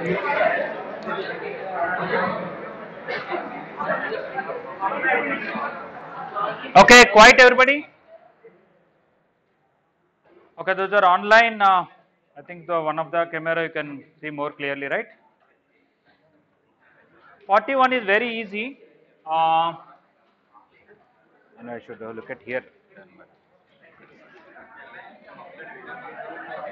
Okay, quiet everybody. Okay, those are online. I think the one of the camera you can see more clearly, right? 41 is very easy. And I should look at here.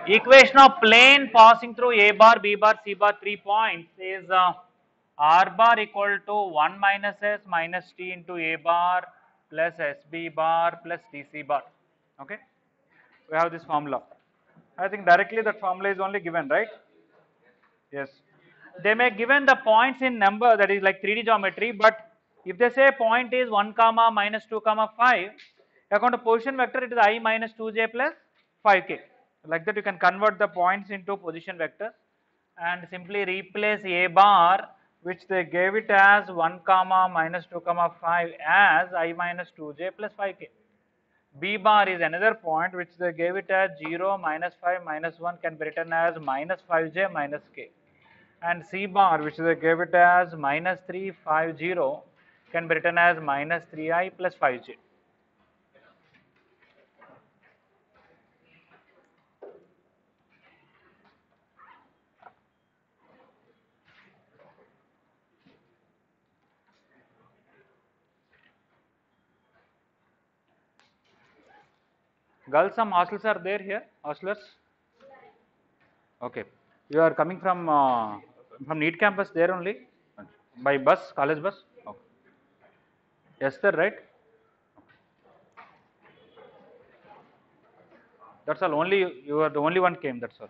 Equation of plane passing through A bar, B bar, C bar 3 points is R bar equal to 1 minus S minus T into A bar plus SB bar plus DC bar. Okay, we have this formula. I think directly that formula is only given, right? Yes. They may given the points in number, that is like 3D geometry, but if they say point is 1 comma minus 2 comma 5, according to position vector it is I minus 2j plus 5k. Like that you can convert the points into position vectors and simply replace A bar, which they gave it as 1 comma minus 2 comma 5 as I minus 2j plus 5k. B bar is another point which they gave it as 0 minus 5 minus 1 can be written as minus 5j minus k, and C bar which they gave it as minus 350 can be written as minus 3i plus 5j. Girls, some hostels are there here, hostlers? Okay, you are coming from NEET campus there only, by bus, college bus? Okay. Yes sir, right? That's all, only you are the only one came, that's all.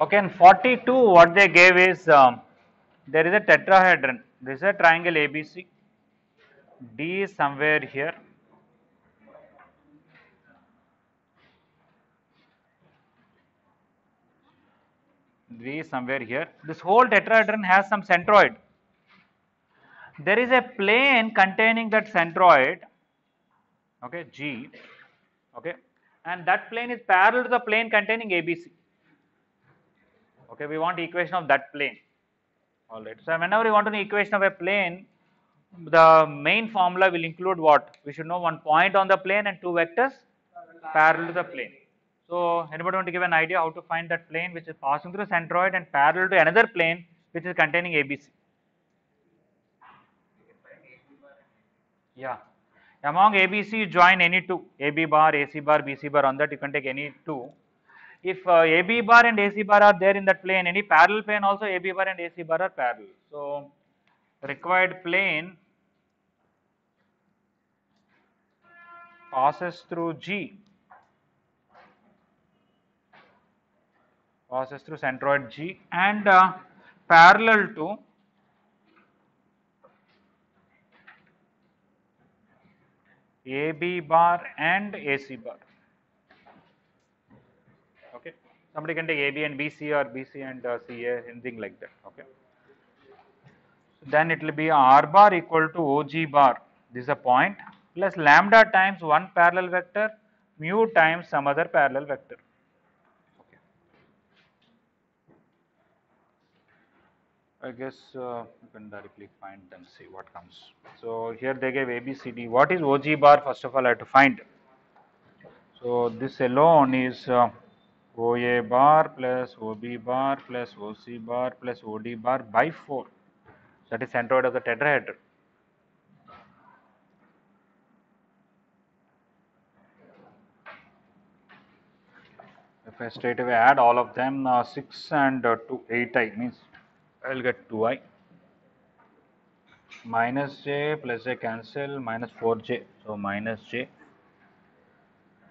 Okay, in 42 what they gave is there is a tetrahedron. This is a triangle ABC. D is somewhere here. D is somewhere here. This whole tetrahedron has some centroid. There is a plane containing that centroid. Okay, G. Okay, and that plane is parallel to the plane containing ABC. Okay, we want equation of that plane. All right. So whenever you want an equation of a plane, the main formula will include what? We should know one point on the plane and two vectors parallel to the plane. So anybody want to give an idea how to find that plane which is passing through the centroid and parallel to another plane which is containing ABC? Yeah. Among ABC, you join any two, AB bar, AC bar, BC bar. On that you can take any two. If AB bar and AC bar are there in that plane, any parallel plane also AB bar and AC bar are parallel. So required plane passes through G, passes through centroid G and parallel to AB bar and AC bar. Okay, somebody can take AB and BC or BC and CA, anything like that. Okay, then it will be R bar equal to OG bar. This is a point plus lambda times one parallel vector mu times some other parallel vector. Okay. I guess you can directly find and see what comes. So here they gave ABCD. What is OG bar? First of all, I have to find. So this alone is OA bar plus OB bar plus OC bar plus OD bar by 4. That is centroid of the tetrahedron. if I straight away add all of them, 6 and 2, 8i means I will get 2i minus j plus j cancel minus 4j, so minus j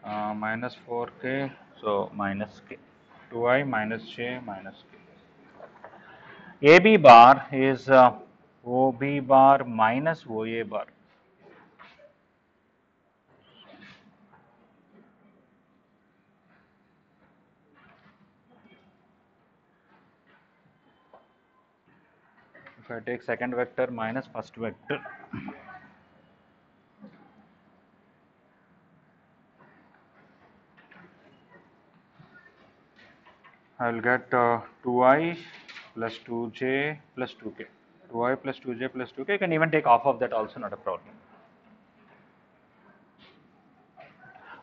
minus 4k, so minus k, 2i minus j minus k. AB bar is OB bar minus OA bar. If I take second vector minus first vector, I will get 2i plus 2j plus 2k. 2i plus 2j plus 2k, you can even take half of that also, not a problem.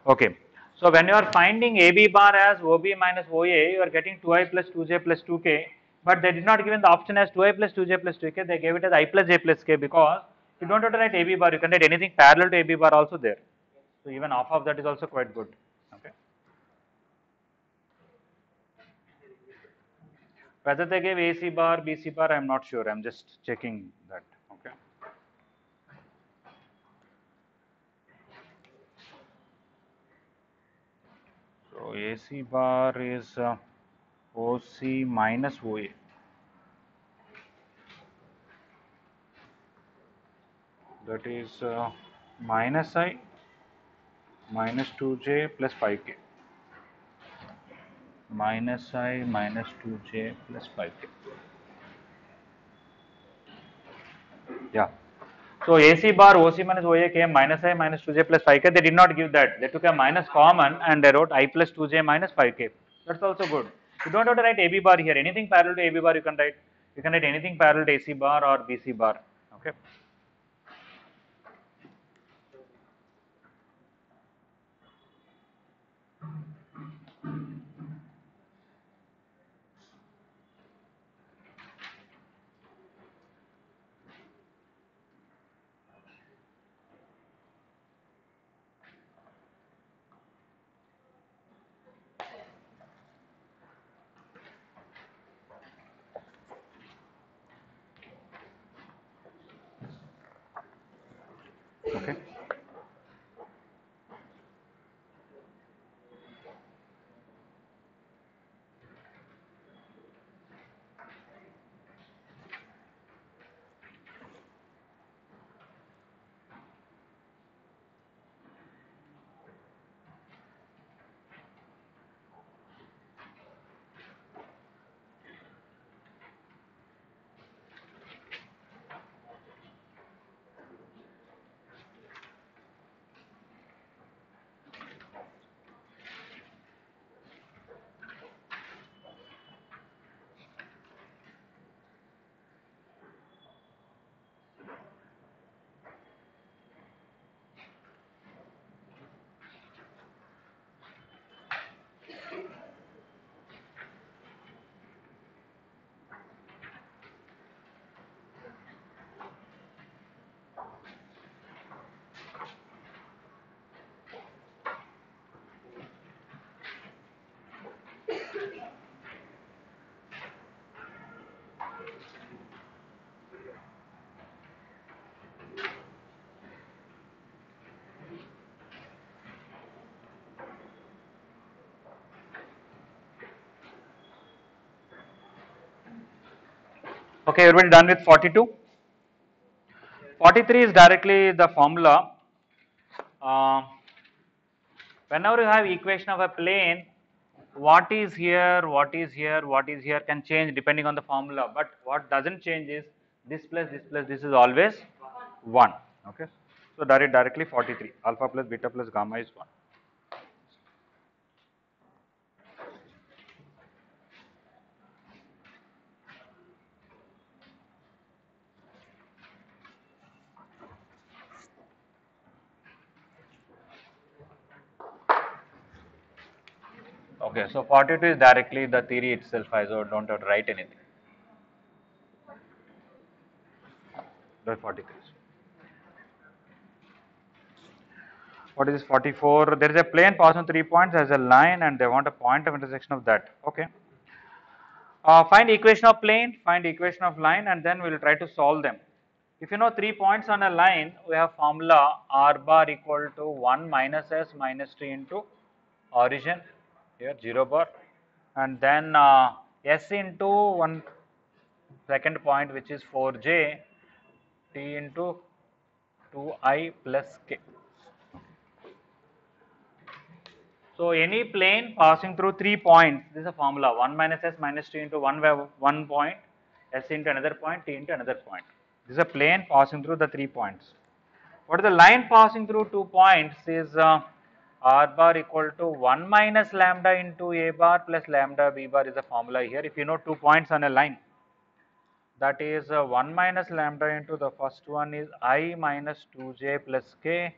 Okay. So when you are finding AB bar as OB minus OA, you are getting 2i plus 2j plus 2k, but they did not given the option as 2i plus 2j plus 2k, they gave it as I plus j plus k, because you don't have to write AB bar, you can write anything parallel to AB bar also there. So even half of that is also quite good. Okay. Whether they gave AC bar, BC bar, I am not sure, I am just checking that. Okay. So AC bar is OC minus OA. That is minus I minus 2j plus 5k. Minus I minus 2j plus 5k. Yeah. So AC bar OC minus OA came minus I minus 2j plus 5k. They did not give that. They took a minus common and they wrote I plus 2j minus 5k. That's also good. You don't have to write AB bar here. Anything parallel to AB bar you can write. You can write anything parallel to AC bar or BC bar. Okay. Okay. Okay, everybody done with 42? 43 is directly the formula. Uh, Whenever you have equation of a plane, what is here, what is here, what is here can change depending on the formula, but what doesn't change is this plus this plus this is always 1. Okay. So directly 43, alpha plus beta plus gamma is 1. Okay, so 42 is directly the theory itself, I don't have to write anything. That's 43. What is this 44? There is a plane passing 3 points as a line and they want a point of intersection of that. Okay. Find equation of plane, find equation of line, and then we will try to solve them. If you know 3 points on a line, we have formula r bar equal to 1 minus s minus t into origin, here 0 bar, and then s into one second point, which is 4j, t into 2I plus k. So any plane passing through 3 points, this is a formula 1 minus s minus t into one point, s into another point, t into another point. This is a plane passing through the 3 points. What is the line passing through 2 points is r bar equal to 1 minus lambda into a bar plus lambda b bar is the formula here. If you know 2 points on a line, that is 1 minus lambda into the first one is I minus 2j plus k,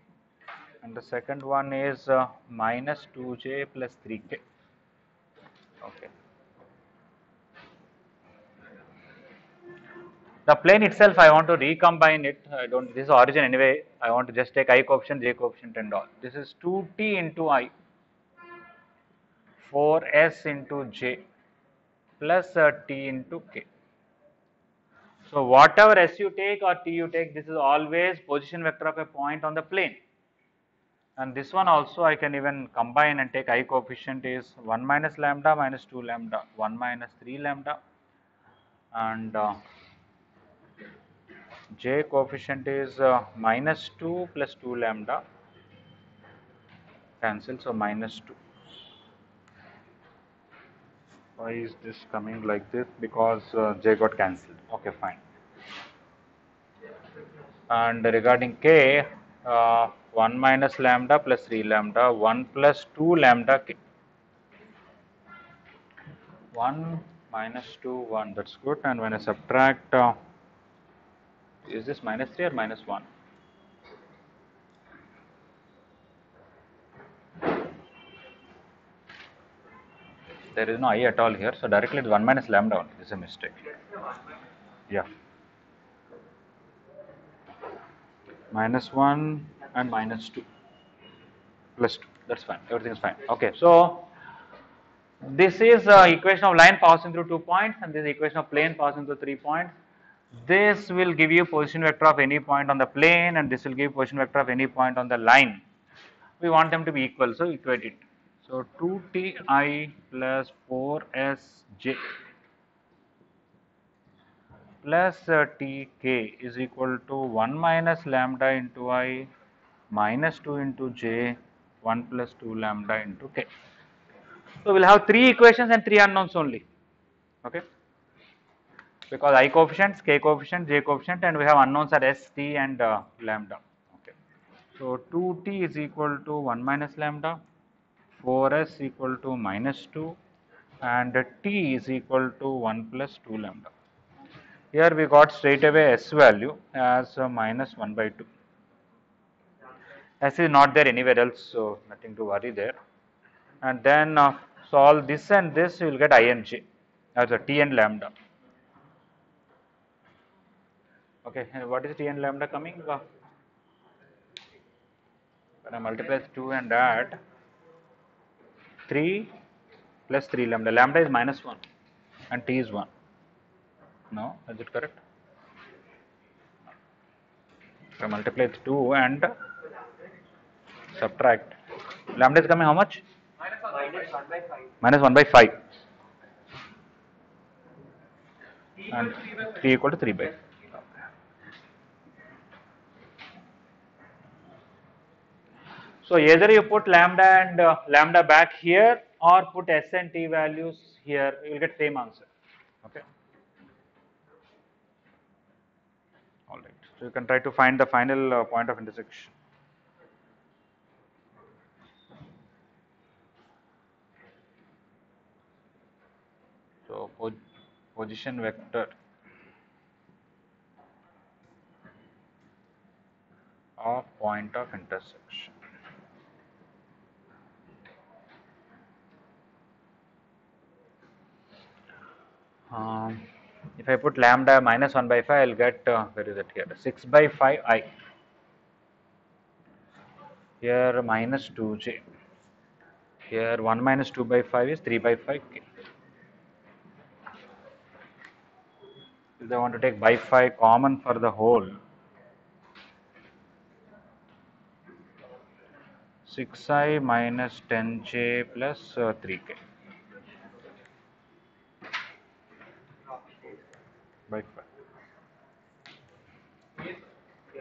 and the second one is minus 2j plus 3k. Okay. The plane itself, I want to recombine it. I don't, this is origin anyway. I want to just take I coefficient, j coefficient and all. This is 2t into I, 4s into j plus t into k. So whatever s you take or t you take, this is always position vector of a point on the plane. And this one also I can even combine and take I coefficient is 1 minus lambda minus 2 lambda, 1 minus 3 lambda, and j coefficient is minus 2 plus 2 lambda, cancel, so minus 2. Why is this coming like this? Because j got cancelled. Okay, fine. And regarding k, 1 minus lambda plus 3 lambda, 1 plus 2 lambda k. 1 minus 2, 1, that's good. And when I subtract, is this minus 3 or minus 1? There is no I at all here, so directly it's 1 minus lambda only. This is a mistake. Yeah. Minus 1 and minus 2 plus 2. That's fine. Everything is fine. Okay. So this is equation of line passing through 2 points, and this is equation of plane passing through 3 points. This will give you position vector of any point on the plane, and this will give position vector of any point on the line. We want them to be equal, so equate it. So 2ti plus 4sj plus tk is equal to 1 minus lambda into I minus 2 into j, 1 plus 2 lambda into k. So we'll have 3 equations and 3 unknowns only. Okay. Because I coefficients, k coefficient, j coefficient, and we have unknowns are s, t, and lambda. Okay. So 2t is equal to 1 minus lambda, 4s equal to minus 2, and t is equal to 1 plus 2 lambda. Here we got straight away s value as minus 1 by 2. S is not there anywhere else, so nothing to worry there. And then solve this and this, you will get I and j as a t and lambda. Okay, and what is t and lambda coming? When I multiply 2 and add 3 plus 3 lambda. Lambda is minus 1 and t is 1. No, is it correct? If I multiply 2 and subtract, lambda is coming how much? Minus 1 by 5. And t equal to 3 by 5. So either you put lambda and lambda back here, or put s and t values here, you will get same answer. Okay. All right. So you can try to find the final point of intersection. So position vector of point of intersection. If I put lambda minus 1 by 5, I will get, where is it here, 6 by 5 I. Here minus 2j. Here 1 minus 2 by 5 is 3 by 5k. If they want to take by 5 common for the whole, 6i minus 10j plus 3k by 5.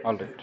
All right.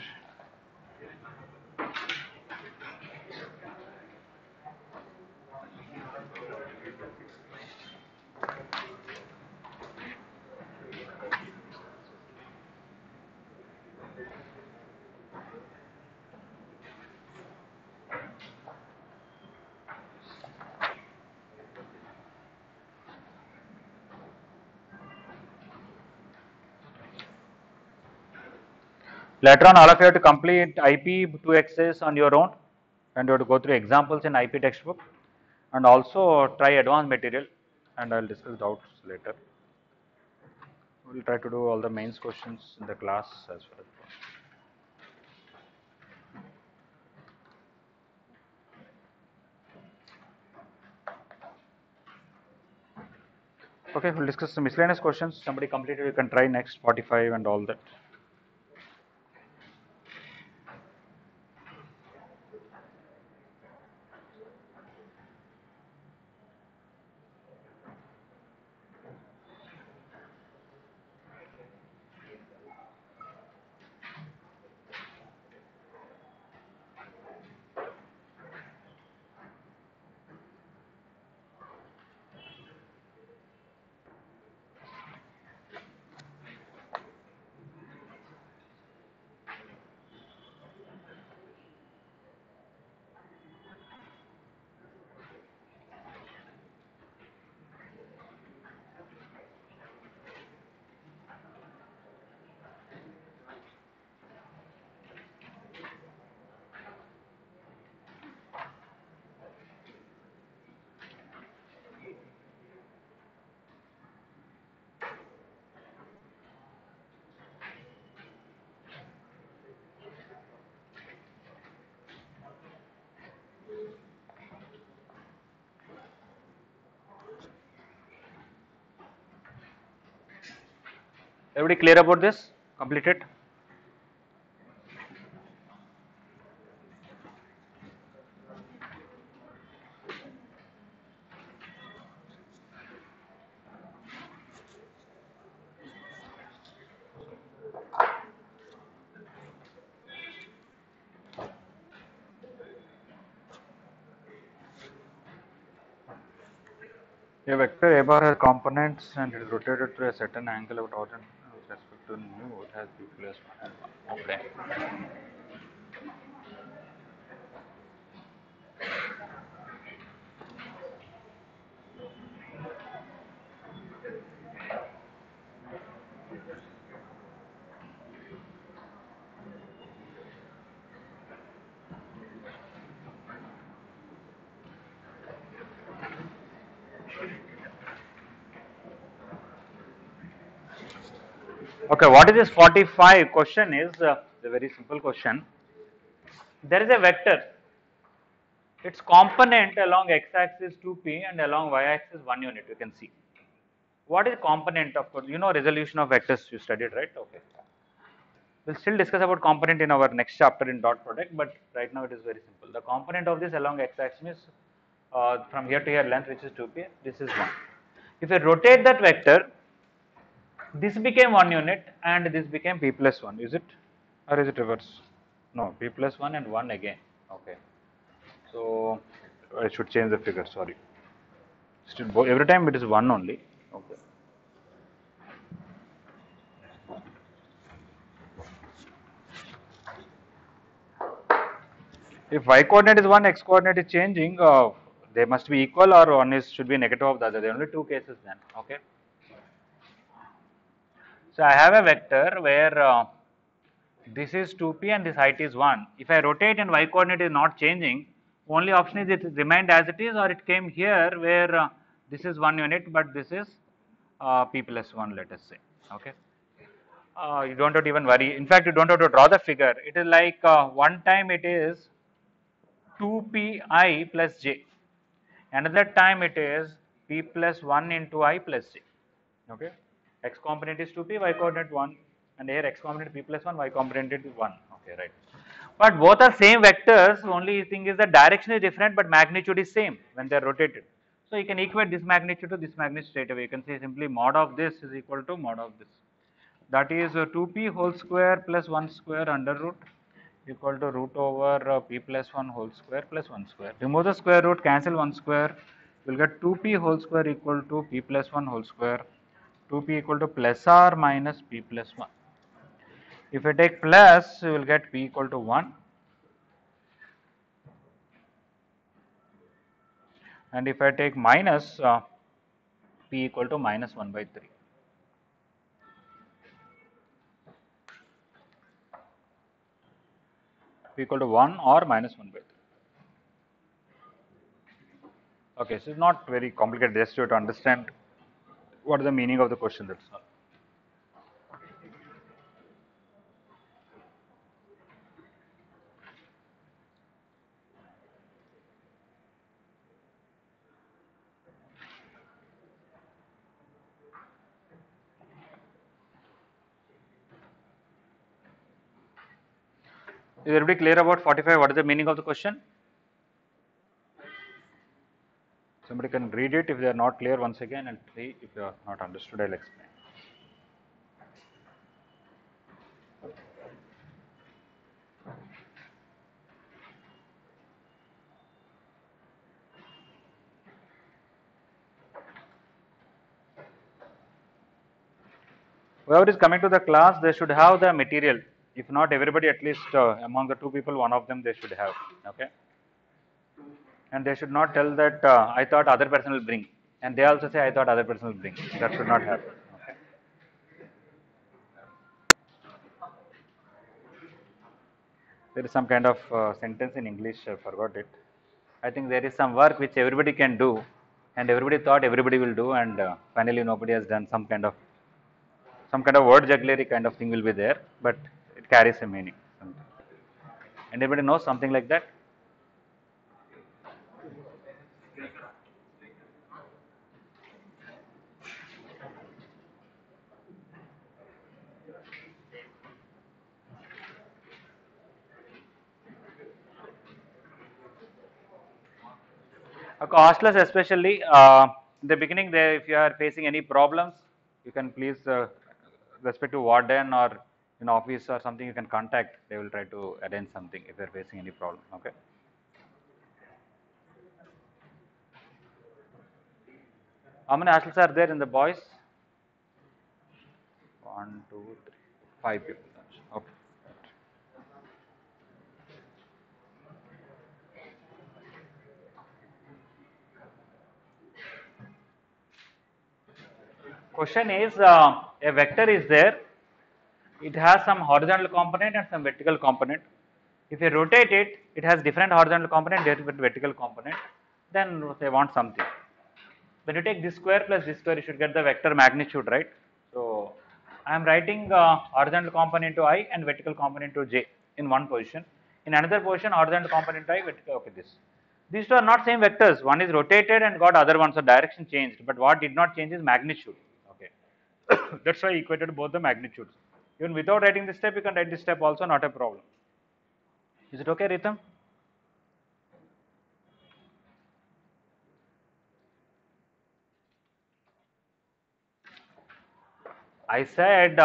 Later on, all of you have to complete IP 2x's on your own, and you have to go through examples in IP textbook, and also try advanced material, and I'll discuss doubts later. We'll try to do all the mains questions in the class as well. Okay, we'll discuss some miscellaneous questions. Somebody completed, you can try next 45 and all that. Everybody clear about this? Completed? A vector A bar has components and it is rotated through a certain angle of origin with respect to nu. It has b plus 1 and 1. Okay. Okay, what is this 45 question is a very simple question. There is a vector. Its component along x-axis 2p and along y-axis 1 unit, you can see. What is component of, you know, resolution of vectors you studied, right? Okay. We'll still discuss about component in our next chapter in dot product, but right now it is very simple. The component of this along x-axis is from here to here length, which is 2p, this is 1. If I rotate that vector, this became 1 unit and this became p plus 1, is it? Or is it reverse? No, p plus 1 and 1 again. Okay. So I should change the figure, sorry. Still, every time it is 1 only. Okay. If y coordinate is 1, x coordinate is changing, they must be equal or one is should be negative of the other. There are only two cases then. Okay. So I have a vector where this is 2p and this height is 1. If I rotate and y coordinate is not changing, only option is it remained as it is or it came here where this is 1 unit but this is p plus 1, let us say. Okay. You don't have to even worry. In fact, you don't have to draw the figure. It is like one time it is 2pi plus j. Another time it is p plus 1 into I plus j. Okay, x component is 2p, y coordinate 1, and here x component p plus 1, y component is 1. Okay, right. But both are same vectors, only thing is the direction is different but magnitude is same when they are rotated. So you can equate this magnitude to this magnitude straight away. You can say simply mod of this is equal to mod of this. That is 2p whole square plus 1 square under root equal to root over p plus 1 whole square plus 1 square. Remove the square root, cancel 1 square, we will get 2p whole square equal to p plus 1 whole square, 2p equal to plus or minus p plus 1. If I take plus, we will get p equal to 1, and if I take minus, p equal to minus 1 by 3. P equal to 1 or minus 1 by 3. Okay, so it's not very complicated, just to understand what is the meaning of the question, that's all. Is everybody clear about 45? What is the meaning of the question? Somebody can read it if they are not clear once again, and see if you are not understood, I'll explain. Whoever is coming to the class, they should have the material. If not everybody, at least among the two people, one of them they should have. Okay. And they should not tell that I thought other person will bring, and they also say I thought other person will bring. That should not happen. Okay. There is some kind of sentence in English, I forgot it. I think there is some work which everybody can do, and everybody thought everybody will do, and finally nobody has done. Some kind of word jugglery kind of thing will be there, but it carries a meaning. Anybody knows something like that? Hostlers especially, in the beginning, if you are facing any problems, you can please respect to warden or in office or something, you can contact. They will try to arrange something if you are facing any problem. Okay. How many hostels are there in the boys? 1, 2, 3, 5 people. Okay. Question is, a vector is there. It has some horizontal component and some vertical component. If you rotate it, it has different horizontal component, different vertical component. Then they want something. When you take this square plus this square, you should get the vector magnitude, right? So I am writing horizontal component to I and vertical component to j in one position. In another position, horizontal component to I, vertical. Okay, this. These two are not same vectors. One is rotated and got other one, so direction changed. But what did not change is magnitude. Okay, that's why I equated both the magnitudes. Even without writing this step, you can write this step also, not a problem. Is it okay, Ritam? I said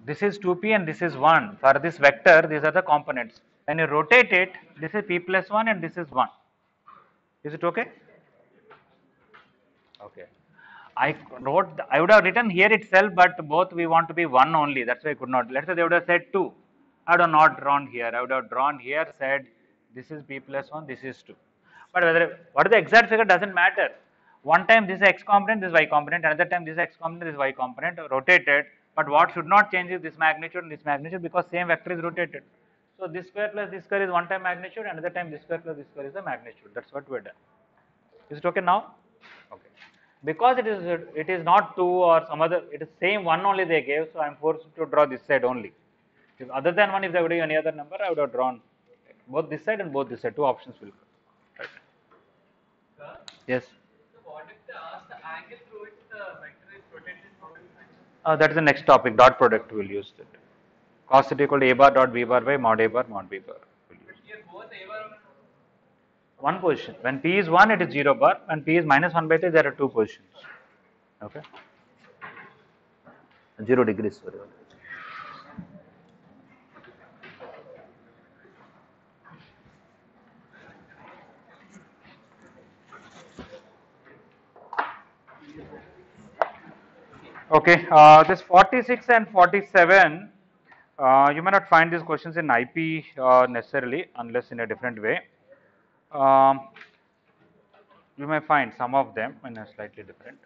this is 2p and this is 1. For this vector, these are the components. When you rotate it, this is p plus 1 and this is 1. Is it okay? Okay. I would have written here itself, but both we want to be 1 only. That's why I could not. Let's say they would have said 2. I would have not drawn here. I would have drawn here, said this is p plus 1, this is 2. But what is the exact figure doesn't matter. One time this is x component, this is y component, another time this is x component, this is y component, rotated. But what should not change is this magnitude and this magnitude, because same vector is rotated. So this square plus this square is one time magnitude, another time this square plus this square is the magnitude. That's what we're done. Is it okay now? Okay. Because it is not 2 or some other, it is same one only they gave, so I am forced to draw this side only. If other than 1, if they would have any other number, I would have drawn both this side and both this side. Two options will come. Yes. That is the next topic. Dot product will use it. Cos theta equal to a bar dot b bar by mod a bar mod b bar. One position. When p is 1, it is 0 bar. When p is minus 1 by 3, there are two positions. Okay. 0 degrees. Sorry. Okay. This 46 and 47. You may not find these questions in IP necessarily, unless in a different way. Um, you may find some of them in a slightly different.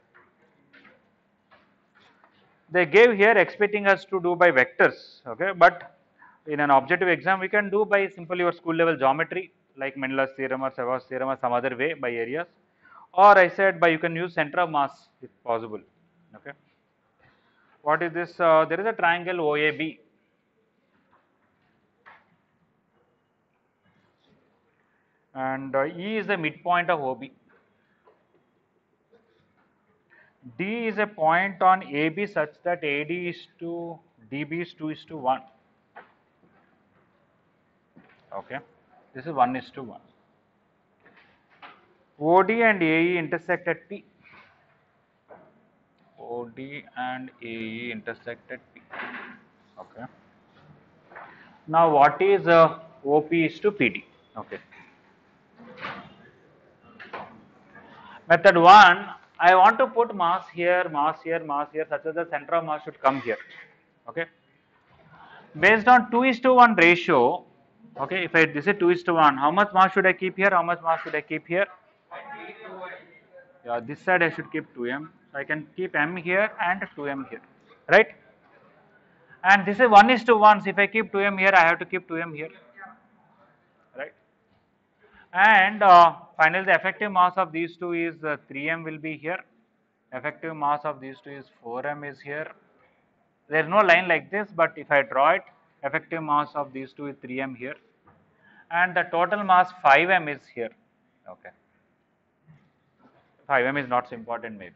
They gave here expecting us to do by vectors, okay, but in an objective exam we can do by simply your school level geometry like Mendele's theorem or Savas theorem or some other way by areas, or I said by you can use center of mass if possible. Okay. What is this? There is a triangle OAB, and E is the midpoint of OB. D is a point on AB such that AD is to DB is 2 is to 1. Okay, this is 1 is to 1. OD and AE intersect at P. OD and AE intersect at P. Okay. Now, what is OP is to PD? Okay. Method 1, I want to put mass here, mass here, mass here, such that the center of mass should come here. Okay. Based on 2 is to 1 ratio, okay, if this is 2 is to 1, how much mass should I keep here? How much mass should I keep here? Yeah, this side I should keep 2m. So I can keep m here and 2m here, right? And this is 1 is to 1. So if I keep 2m here, I have to keep 2m here, right? And finally, the effective mass of these two is 3m will be here. Effective mass of these two is 4m is here. There is no line like this, but if I draw it, effective mass of these two is 3m here. And the total mass 5m is here. Okay. 5m is not so important maybe.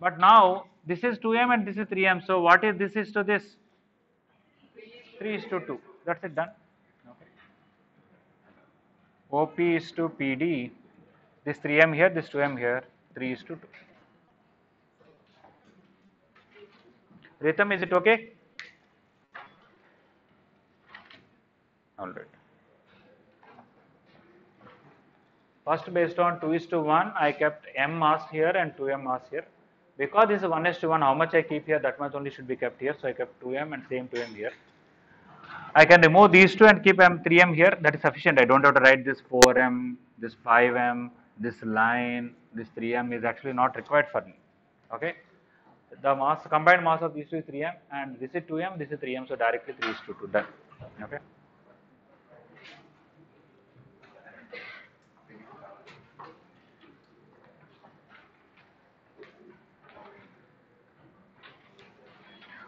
But now this is 2m and this is 3m. So what is this is to this? 3 is to 2. That's it, done. Okay. OP is to PD. This 3m here, this 2m here, 3 is to 2. Rhythm, is it okay? All right. First, based on 2 is to 1, I kept m mass here and 2m mass here. Because this is 1 is to 1, how much I keep here, that much only should be kept here. So I kept 2m and same 2m here. I can remove these two and keep m 3m here. That is sufficient. I don't have to write this 4m, this 5m, this line, this 3m is actually not required for me. Okay. The mass, combined mass of these two is 3m, and this is 2m, this is 3m. So directly 3 is to 2. Done. Okay.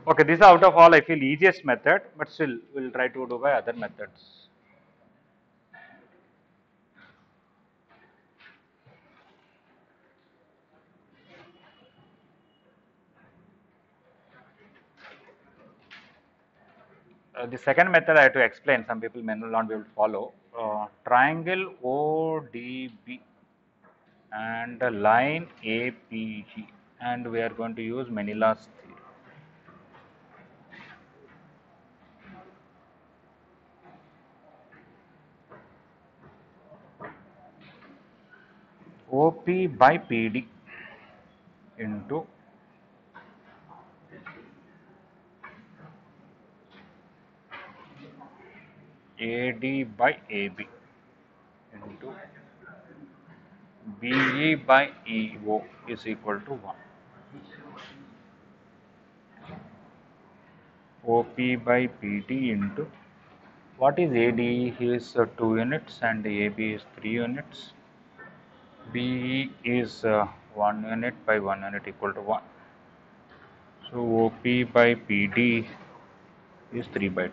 Okay, this is out of all I feel easiest method, but still we'll try to do by other methods. The second method I have to explain, some people may not be able to follow. Triangle ODB and a line APG, and we are going to use Manila's theorem. OP by PD into AD by AB into BE by EO is equal to 1. OP by PD into, what is AD is 2 units and AB is 3 units. BE is 1 unit by 1 unit equal to 1. So OP by PD is 3 by 2.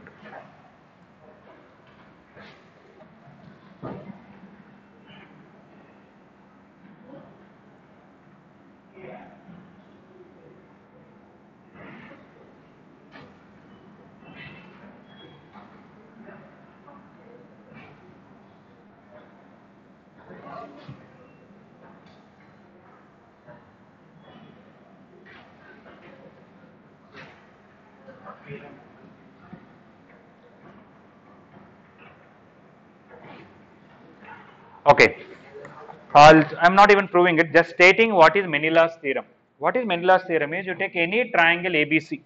Okay. I'm not even proving it, just stating what is Menela's theorem. What is Menela's theorem is you take any triangle ABC.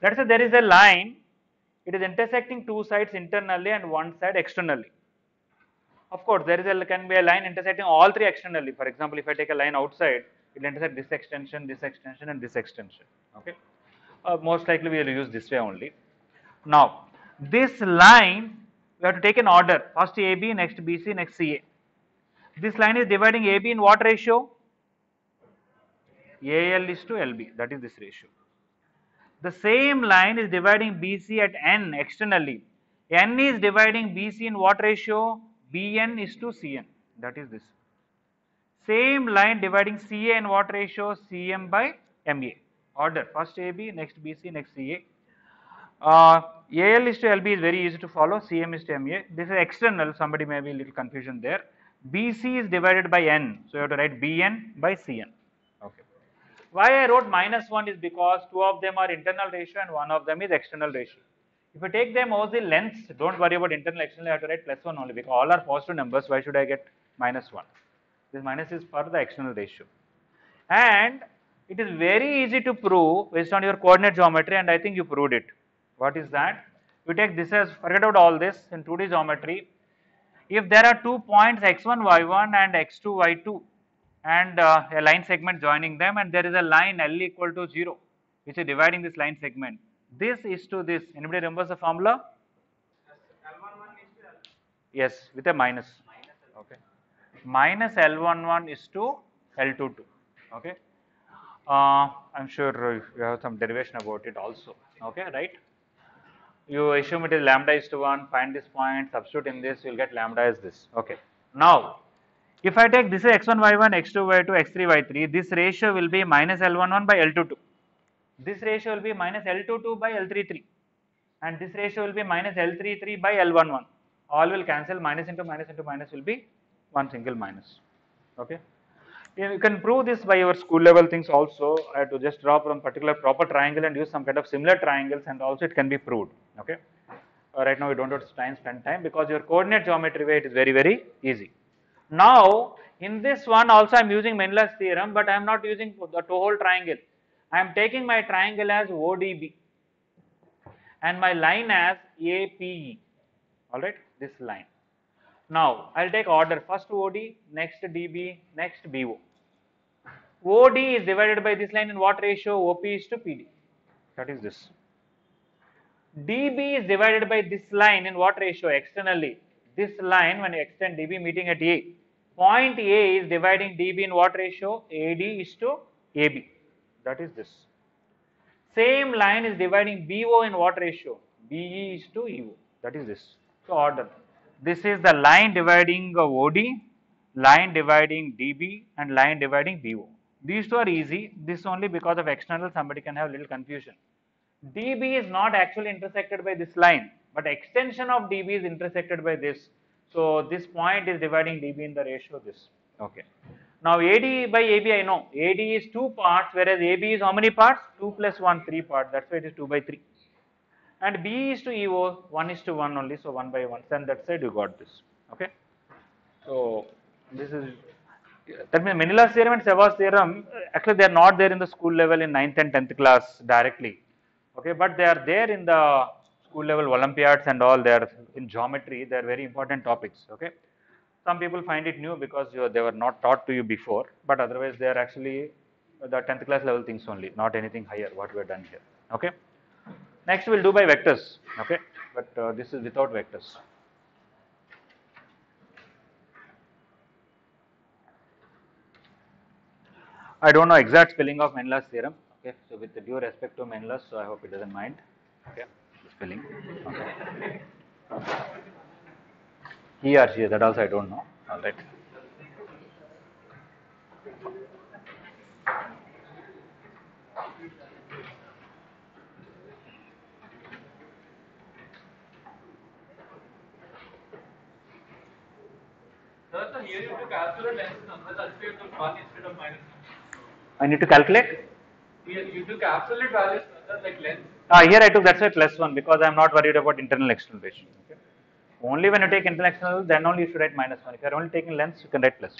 Let us say there is a line, it is intersecting two sides internally and one side externally. Of course, can be a line intersecting all three externally. For example, if I take a line outside, it will intersect this extension, and this extension. Okay. Most likely we will use this way only. Now, this line we have to take an order. First AB, next BC, next CA. This line is dividing AB in what ratio? AL is to LB. That is this ratio. The same line is dividing BC at N externally. N is dividing BC in what ratio? BN is to CN. That is this. Same line dividing CA in what ratio? CM by MA. Order. First AB, next BC, next CA. AL is to LB is very easy to follow. CM is to MA. This is external. Somebody may be a little confusion there. BC is divided by N. So you have to write BN by CN. Okay. Why I wrote -1 is because two of them are internal ratio and one of them is external ratio. If you take them as the lengths, don't worry about internal external, you have to write +1 only because all are positive numbers. Why should I get -1? This minus is for the external ratio. And it is very easy to prove based on your coordinate geometry, and I think you proved it. What is that? You take this as, forget about all this in 2D geometry. If there are 2 points x1, y1 and x2, y2 and a line segment joining them, and there is a line L equal to 0 which is dividing this line segment. This is to this. Anybody remembers the formula? Yes, with a minus. Okay. Minus L11 is to L22. Okay. I'm sure you have some derivation about it also. Okay, right? You assume it is lambda is to 1, find this point, substitute in this, you will get lambda as this. Okay. Now, if I take this is x1, y1, x2, y2, x3, y3, this ratio will be minus L11 by L22. This ratio will be minus L22 by L33. And this ratio will be minus L33 by L11. All will cancel, minus into minus will be one single minus. Okay. You can prove this by your school level things also. I have to just draw from particular proper triangle and use some kind of similar triangles, and also it can be proved. Okay. Right now we don't have to spend time because your coordinate geometry way it is very easy. Now in this one also I am using Menela's theorem, but I am not using the whole triangle. I am taking my triangle as ODB and my line as APE. Alright, this line. Now I will take order, first OD, next DB, next BO. OD is divided by this line in what ratio? OP is to PD. That is this. DB is divided by this line in what ratio? Externally. This line, when you extend DB meeting at A, point A is dividing DB in what ratio? AD is to AB. That is this. Same line is dividing BO in what ratio? BE is to EO. That is this. So order. This is the line dividing OD, line dividing DB, and line dividing BO. These two are easy. This only because of external, somebody can have a little confusion. DB is not actually intersected by this line, but extension of DB is intersected by this. So this point is dividing DB in the ratio this. Okay. Now AD by AB I know. AD is 2 parts, whereas AB is how many parts? 2 plus 1, 3 parts. That's why it is 2 by 3. And B is to EO, 1 is to 1 only, so 1 by 1. Then that side you got this. Okay. So this is, that means Menela's theorem and Savas theorem, actually they are not there in the school level in 9th and 10th class directly. Okay, but they are there in the school level Olympiads and all. They are in geometry. They are very important topics. Okay, some people find it new because they were not taught to you before, but otherwise they are actually the 10th class level things only, not anything higher. What we have done here. Okay. Next we will do by vectors. Okay, but this is without vectors. I don't know exact spelling of Menela's theorem. Okay, so with the due respect to Menela's, so I hope he doesn't mind. Okay, the spelling. Okay. He or she, that also I don't know. All right. So here you have to calculate length number, that's why you took 1 instead of -1. I need to calculate? Here you took absolute values like length. Here I took, that's why +1, because I am not worried about internal external ratio. Okay. Only when you take internal external, then only you should write -1. If you are only taking lengths, you can write +1.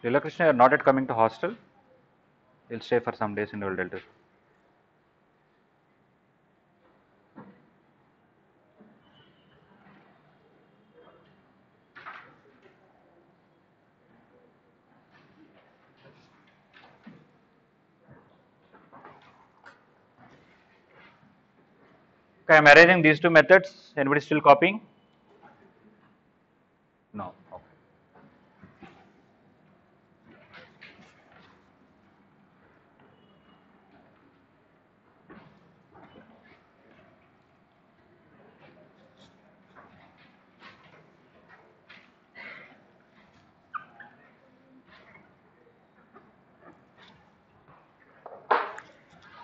Lila Krishna, you are not yet coming to hostel. You'll stay for some days in Old Delta. Okay, I'm arranging these two methods. Anybody still copying? No. Okay.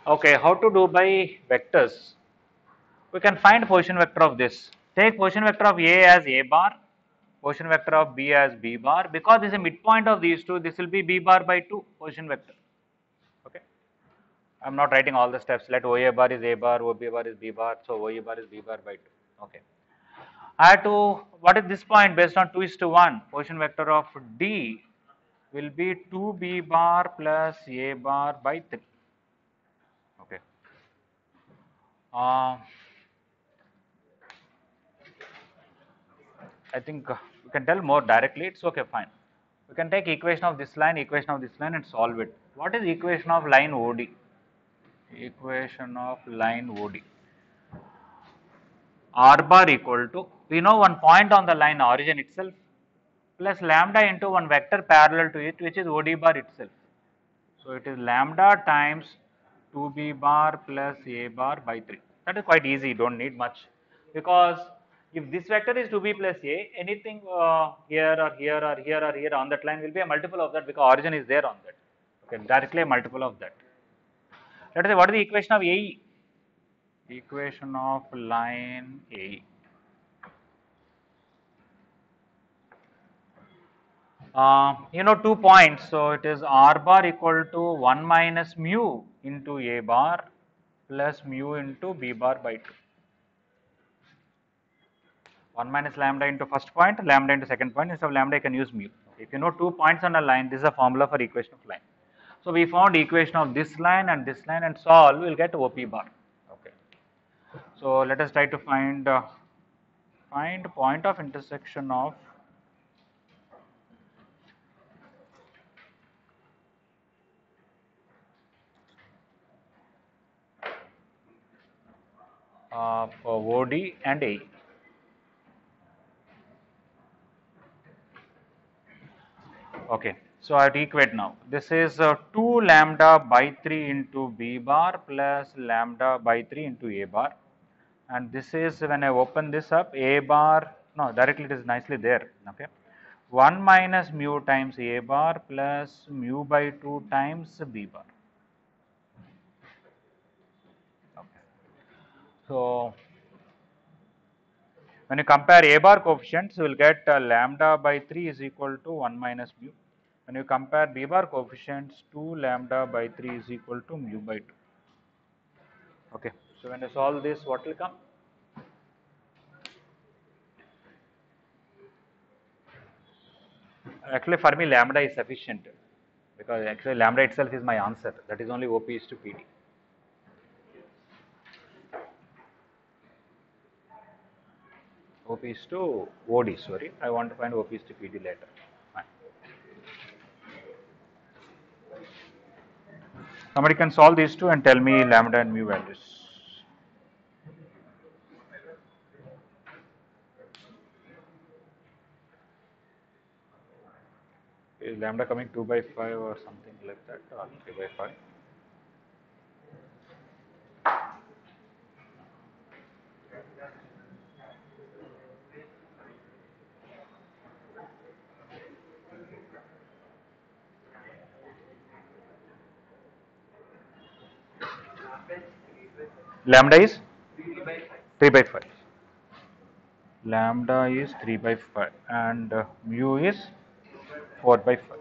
Okay, how to do by vectors? We can find position vector of this. Take position vector of A as A bar, position vector of B as B bar. Because this is a midpoint of these two, this will be B bar by 2 position vector. Okay. I am not writing all the steps. Let OA bar is A bar, OB bar is B bar, so OA bar is B bar by 2. Okay. I have to, what is this point based on 2:1? Position vector of D will be 2B bar plus A bar by 3. Okay. I think we can tell more directly. It's okay, fine. We can take equation of this line, and solve it. What is equation of line OD? Equation of line OD. R bar equal to, we know one point on the line origin itself plus lambda into one vector parallel to it, which is OD bar itself. So it is lambda times 2B bar plus A bar by 3. That is quite easy, don't need much. Because if this vector is 2B plus A, anything here or here or here or here on that line will be a multiple of that, because origin is there on that. Okay, directly a multiple of that. Let us say, what is the equation of AE? Equation of line AE. You know 2 points, so it is R bar equal to 1 minus mu into A bar plus mu into B bar by 2. 1 minus lambda into first point, lambda into second point. Instead of lambda, I can use mu. If you know 2 points on a line, this is a formula for equation of line. So we found equation of this line and solve, we'll get OP bar. Okay. So let us try to find point of intersection of for OD and AE. Okay, so I have to equate now. This is 2 lambda by 3 into B bar plus lambda by 3 into A bar. And this is, when I open this up, A bar, no, directly it is nicely there. Okay, 1 minus mu times A bar plus mu by 2 times B bar. Okay. So when you compare A bar coefficients, you will get lambda by 3 is equal to 1 minus mu. When you compare B bar coefficients, 2 lambda by 3 is equal to mu by 2. Okay, so when you solve this, what will come? Actually, for me, lambda is sufficient, because actually lambda itself is my answer. That is only OP is to PD. OP is to OD, sorry. I want to find OP is to PD later. Fine. Somebody can solve these two and tell me lambda and mu values. Is lambda coming 2 by 5 or something like that, or 3 by 5? Lambda is 3 by 5. Lambda is 3 by 5 and mu is 4 by 5.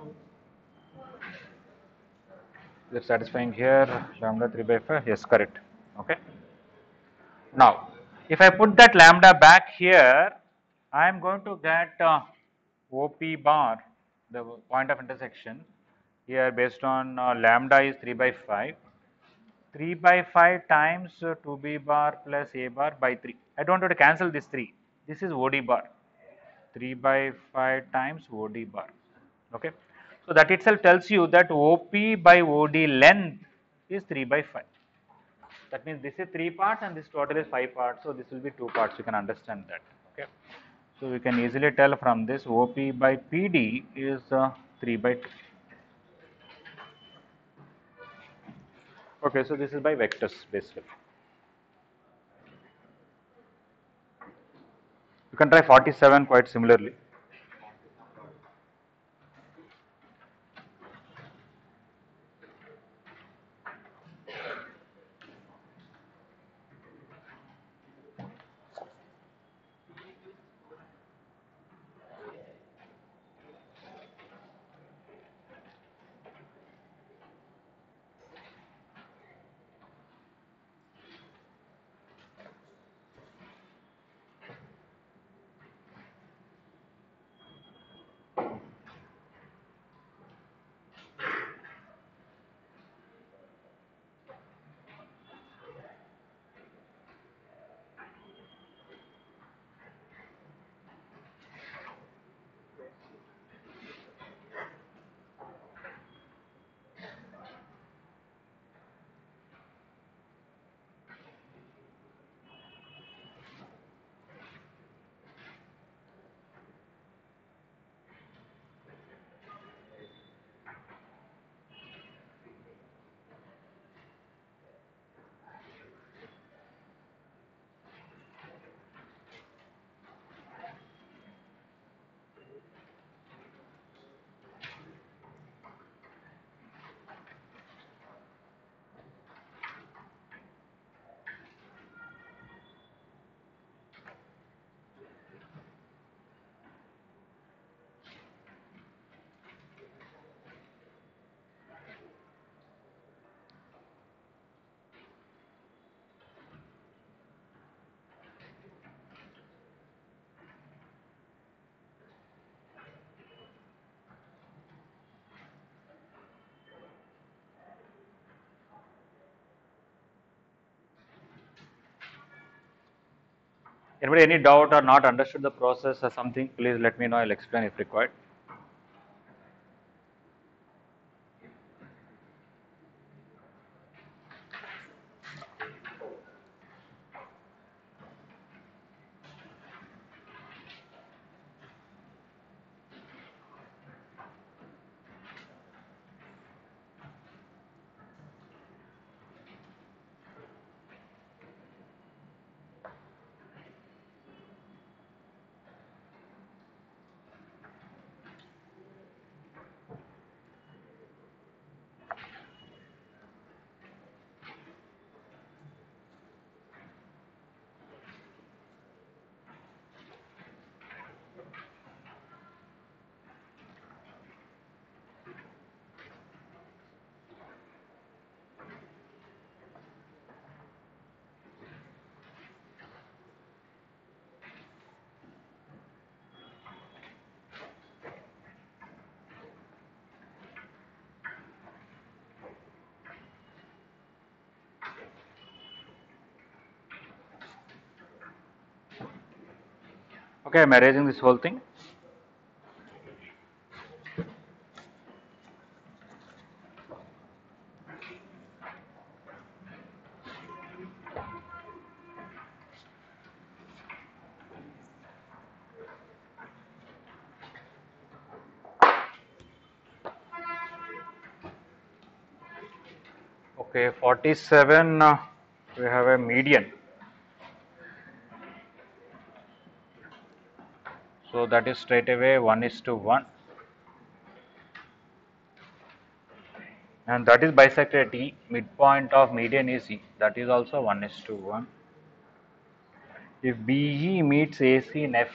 Is it satisfying here? Lambda 3 by 5? Yes, correct. Okay. Now, if I put that lambda back here, I am going to get OP bar, the point of intersection, here based on lambda is 3 by 5. 3 by 5 times 2b bar plus a bar by 3. I don't want to cancel this 3. This is OD bar. 3 by 5 times OD bar. Okay. So that itself tells you that OP by OD length is 3 by 5. That means this is 3 parts and this total is 5 parts. So this will be 2 parts. You can understand that. Okay. So we can easily tell from this OP by PD is 3 by 2. Okay. So this is by vectors basically. You can try 47 quite similarly. Anybody any doubt or not understood the process or something, please let me know, I'll explain if required. Okay, I'm erasing this whole thing. Okay, 47, we have a median. So that is straight away 1:1. And that is bisected at E. Midpoint of median is E. That is also 1:1. If BE meets AC in F,